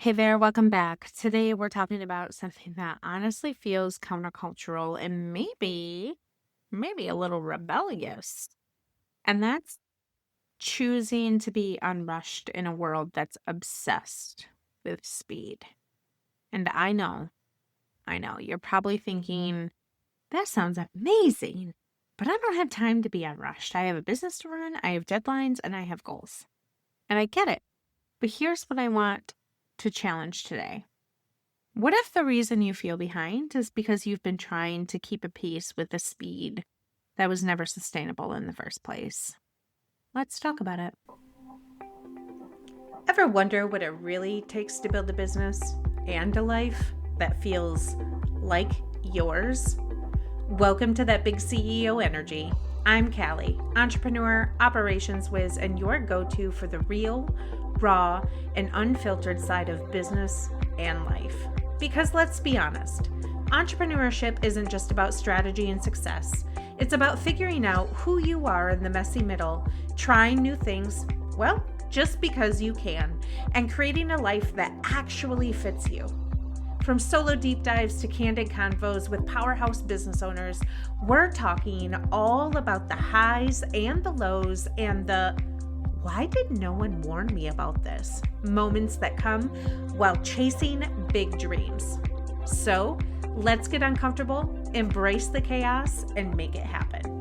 Hey there, welcome back. Today we're talking about something that honestly feels countercultural and maybe a little rebellious. And that's choosing to be unrushed in a world that's obsessed with speed. And I know, you're probably thinking, that sounds amazing, but I don't have time to be unrushed. I have a business to run, I have deadlines, and I have goals. And I get it. But here's what I want to challenge today. What if the reason you feel behind is because you've been trying to keep a pace with a speed that was never sustainable in the first place? Let's talk about it. Ever wonder what it really takes to build a business and a life that feels like yours? Welcome to That Big CEO Energy. I'm Callie, entrepreneur, operations whiz, and your go-to for the real, raw, and unfiltered side of business and life. Because let's be honest, entrepreneurship isn't just about strategy and success. It's about figuring out who you are in the messy middle, trying new things, well, just because you can, and creating a life that actually fits you. From solo deep dives to candid convos with powerhouse business owners, we're talking all about the highs and the lows and the why did no one warn me about this moments that come while chasing big dreams. So let's get uncomfortable, embrace the chaos, and make it happen.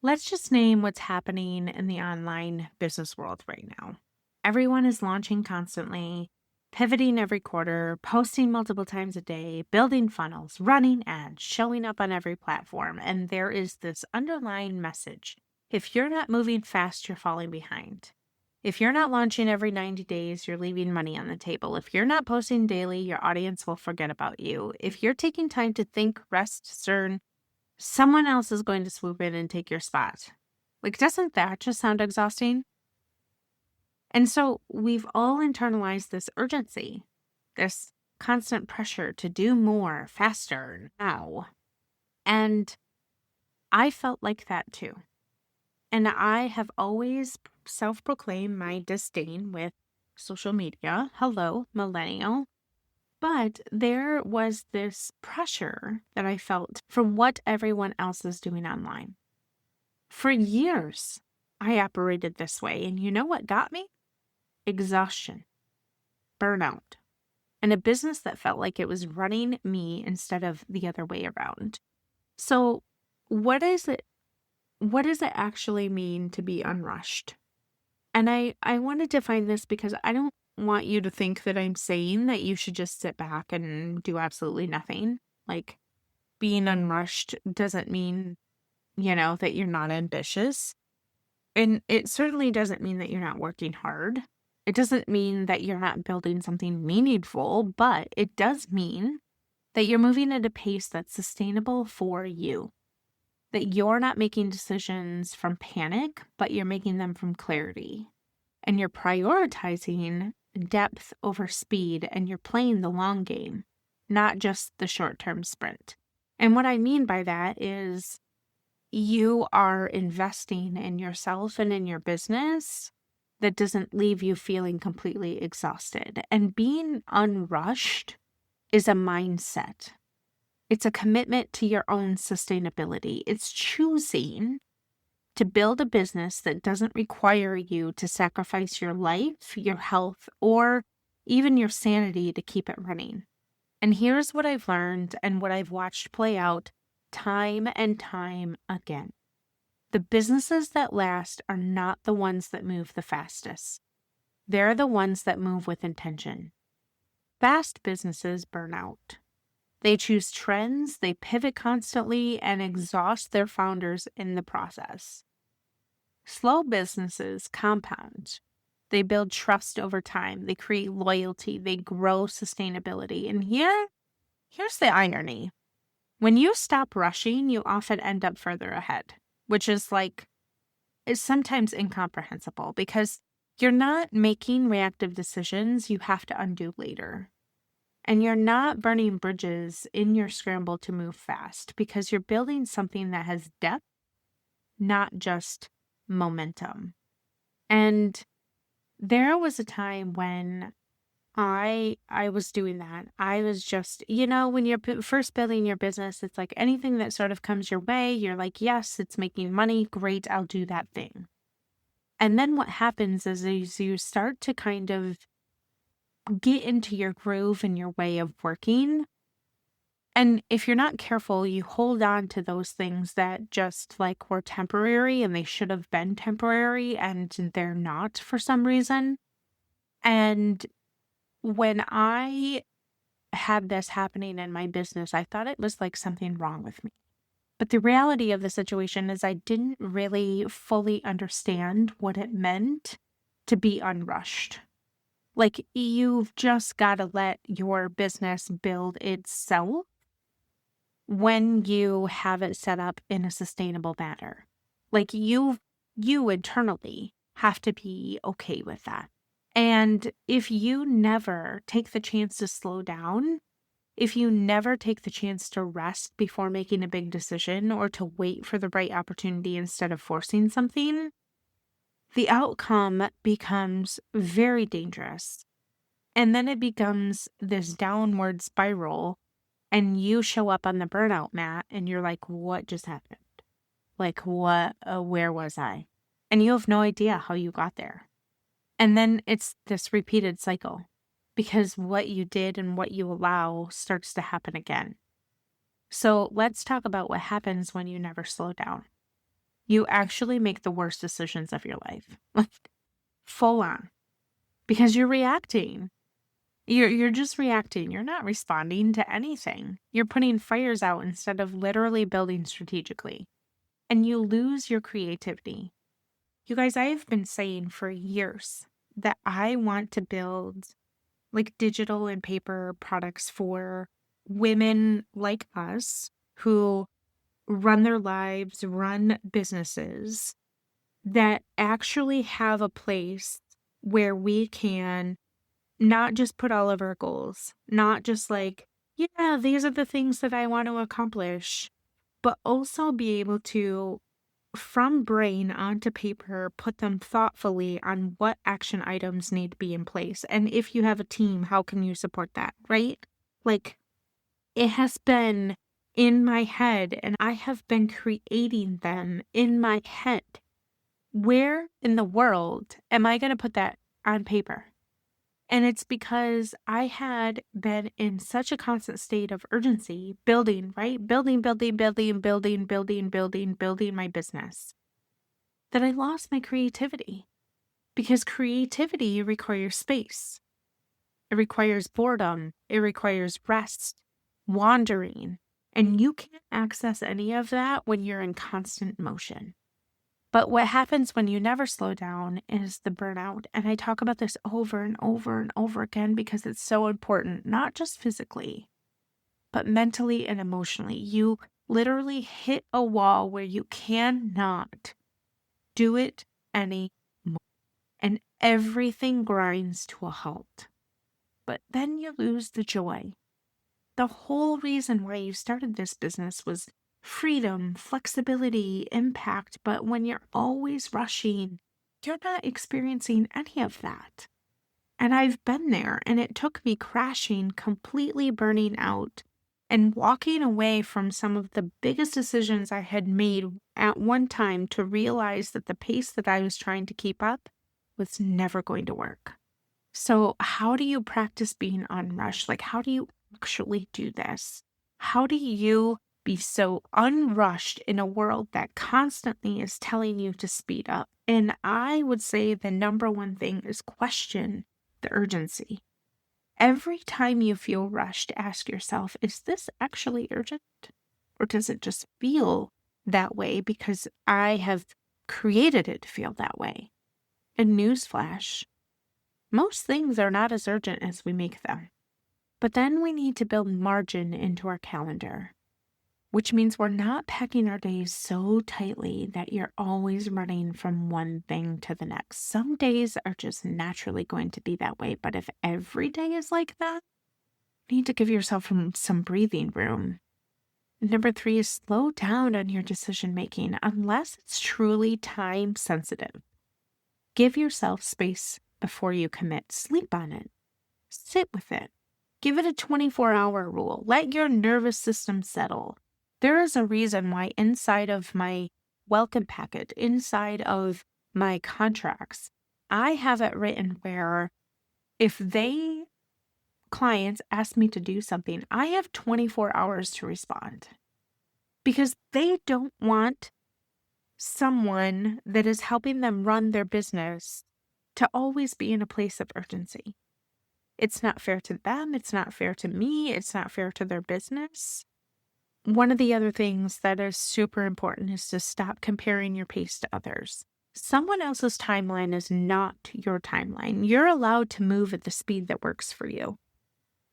Let's just name what's happening in the online business world right now. Everyone is launching constantly, pivoting every quarter, posting multiple times a day, building funnels, running ads, showing up on every platform. And there is this underlying message. If you're not moving fast, you're falling behind. If you're not launching every 90 days, you're leaving money on the table. If you're not posting daily, your audience will forget about you. If you're taking time to think, rest, discern, someone else is going to swoop in and take your spot. Like, doesn't that just sound exhausting? And so we've all internalized this urgency, this constant pressure to do more, faster, now. And I felt like that too. And I have always self-proclaimed my disdain with social media. Hello, millennial. But there was this pressure that I felt from what everyone else is doing online. For years, I operated this way. And you know what got me? Exhaustion, burnout, and a business that felt like it was running me instead of the other way around. So, what is it? What does it actually mean to be unrushed? And I want to define this because I don't want you to think that I'm saying that you should just sit back and do absolutely nothing. Like, being unrushed doesn't mean, that you're not ambitious. And it certainly doesn't mean that you're not working hard. It doesn't mean that you're not building something meaningful, but it does mean that you're moving at a pace that's sustainable for you. That you're not making decisions from panic, but you're making them from clarity. And you're prioritizing depth over speed, and you're playing the long game, not just the short-term sprint. And what I mean by that is you are investing in yourself and in your business that doesn't leave you feeling completely exhausted. And being unrushed is a mindset. It's a commitment to your own sustainability. It's choosing to build a business that doesn't require you to sacrifice your life, your health, or even your sanity to keep it running. And here's what I've learned and what I've watched play out time and time again. The businesses that last are not the ones that move the fastest. They're the ones that move with intention. Fast businesses burn out. They choose trends, they pivot constantly, and exhaust their founders in the process. Slow businesses compound. They build trust over time. They create loyalty. They grow sustainability. And here's the irony. When you stop rushing, you often end up further ahead, which is sometimes incomprehensible because you're not making reactive decisions you have to undo later. And you're not burning bridges in your scramble to move fast because you're building something that has depth not just momentum. And there was a time when I was doing that. I was just, when you're first building your business, it's like anything that sort of comes your way, you're like, yes, it's making money. Great, I'll do that thing. And then what happens is you start to kind of get into your groove and your way of working. And if you're not careful, you hold on to those things that just like were temporary and they should have been temporary and they're not for some reason. And when I had this happening in my business, I thought it was like something wrong with me. But the reality of the situation is I didn't really fully understand what it meant to be unrushed. Like, you've just got to let your business build itself when you have it set up in a sustainable manner. Like, you internally have to be okay with that. And if you never take the chance to slow down, if you never take the chance to rest before making a big decision or to wait for the right opportunity instead of forcing something, the outcome becomes very dangerous. And then it becomes this downward spiral, and you show up on the burnout mat and you're like, what just happened? Like, where was I? And you have no idea how you got there. And then it's this repeated cycle because what you did and what you allow starts to happen again. So let's talk about what happens when you never slow down. You actually make the worst decisions of your life, like full on, because you're reacting. You're just reacting. You're not responding to anything. You're putting fires out instead of literally building strategically. And you lose your creativity. You guys, I have been saying for years that I want to build like digital and paper products for women like us who run their lives, run businesses that actually have a place where we can not just put all of our goals, not just like, yeah, these are the things that I want to accomplish, but also be able to, from brain onto paper, put them thoughtfully on what action items need to be in place. And if you have a team, how can you support that, right? Like, it has been in my head and I have been creating them in my head. Where in the world am I going to put that on paper? And it's because I had been in such a constant state of urgency, building, right? Building my business, that I lost my creativity. Because creativity requires space. It requires boredom. It requires rest, wandering. And you can't access any of that when you're in constant motion. But what happens when you never slow down is the burnout. And I talk about this over and over and over again because it's so important, not just physically, but mentally and emotionally. You literally hit a wall where you cannot do it anymore. And everything grinds to a halt. But then you lose the joy. The whole reason why you started this business was freedom, flexibility, impact. But when you're always rushing, you're not experiencing any of that. And I've been there, and it took me crashing, completely burning out, and walking away from some of the biggest decisions I had made at one time to realize that the pace that I was trying to keep up was never going to work. So how do you practice being unrushed? Like, how do you actually do this? How do you be so unrushed in a world that constantly is telling you to speed up? And I would say the number one thing is question the urgency. Every time you feel rushed, ask yourself, is this actually urgent? Or does it just feel that way because I have created it to feel that way? And newsflash, most things are not as urgent as we make them. But then we need to build margin into our calendar, which means we're not packing our days so tightly that you're always running from one thing to the next. Some days are just naturally going to be that way, but if every day is like that, you need to give yourself some breathing room. number 3 is slow down on your decision making unless it's truly time sensitive. Give yourself space before you commit. Sleep on it. Sit with it. Give it a 24-hour rule. Let your nervous system settle. There is a reason why inside of my welcome packet, inside of my contracts, I have it written where if clients ask me to do something, I have 24 hours to respond. Because they don't want someone that is helping them run their business to always be in a place of urgency. It's not fair to them. It's not fair to me. It's not fair to their business. One of the other things that is super important is to stop comparing your pace to others. Someone else's timeline is not your timeline. You're allowed to move at the speed that works for you.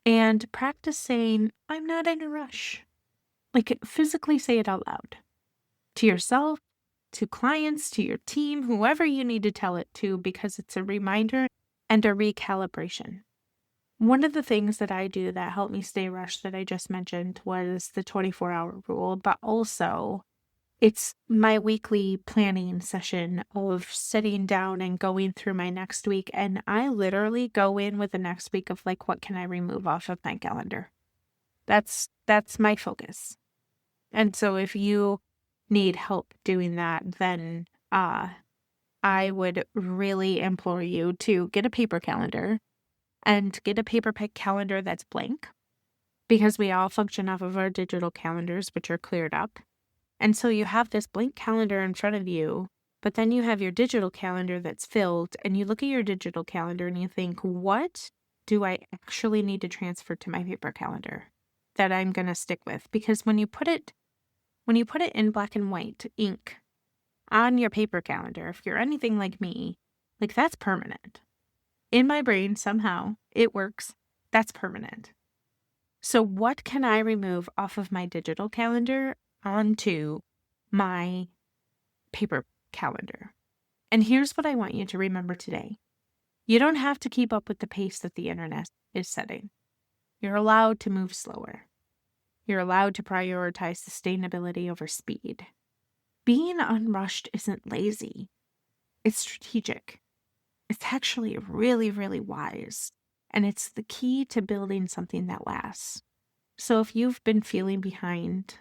And practice saying, I'm not in a rush. Like, physically say it out loud. To yourself, to clients, to your team, whoever you need to tell it to, because it's a reminder and a recalibration. One of the things that I do that helped me stay rushed that I just mentioned was the 24-hour rule, but also it's my weekly planning session of sitting down and going through my next week. And I literally go in with the next week of like, what can I remove off of my calendar? That's my focus. And so if you need help doing that, then I would really implore you to get a paper calendar and get a paper calendar that's blank, because we all function off of our digital calendars, which are cleared up. And so you have this blank calendar in front of you, but then you have your digital calendar that's filled, and you look at your digital calendar and you think, what do I actually need to transfer to my paper calendar that I'm going to stick with? Because when you put it in black and white ink on your paper calendar, if you're anything like me, like that's permanent. In my brain, somehow it works. That's permanent. So what can I remove off of my digital calendar onto my paper calendar? And here's what I want you to remember today. You don't have to keep up with the pace that the internet is setting. You're allowed to move slower. You're allowed to prioritize sustainability over speed. Being unrushed isn't lazy. It's strategic. It's actually really, really wise. And it's the key to building something that lasts. So if you've been feeling behind,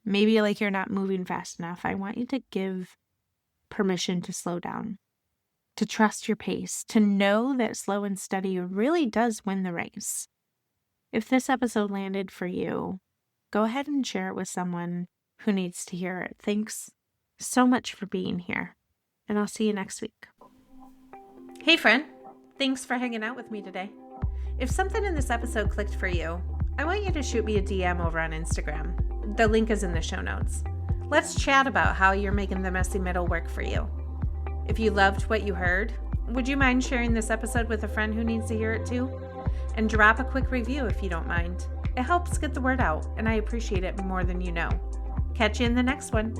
maybe like you're not moving fast enough, I want you to give permission to slow down, to trust your pace, to know that slow and steady really does win the race. If this episode landed for you, go ahead and share it with someone who needs to hear it. Thanks so much for being here, and I'll see you next week. Hey friend, thanks for hanging out with me today. If something in this episode clicked for you, I want you to shoot me a DM over on Instagram. The link is in the show notes. Let's chat about how you're making the messy middle work for you. If you loved what you heard, would you mind sharing this episode with a friend who needs to hear it too? And drop a quick review if you don't mind. It helps get the word out, and I appreciate it more than you know. Catch you in the next one.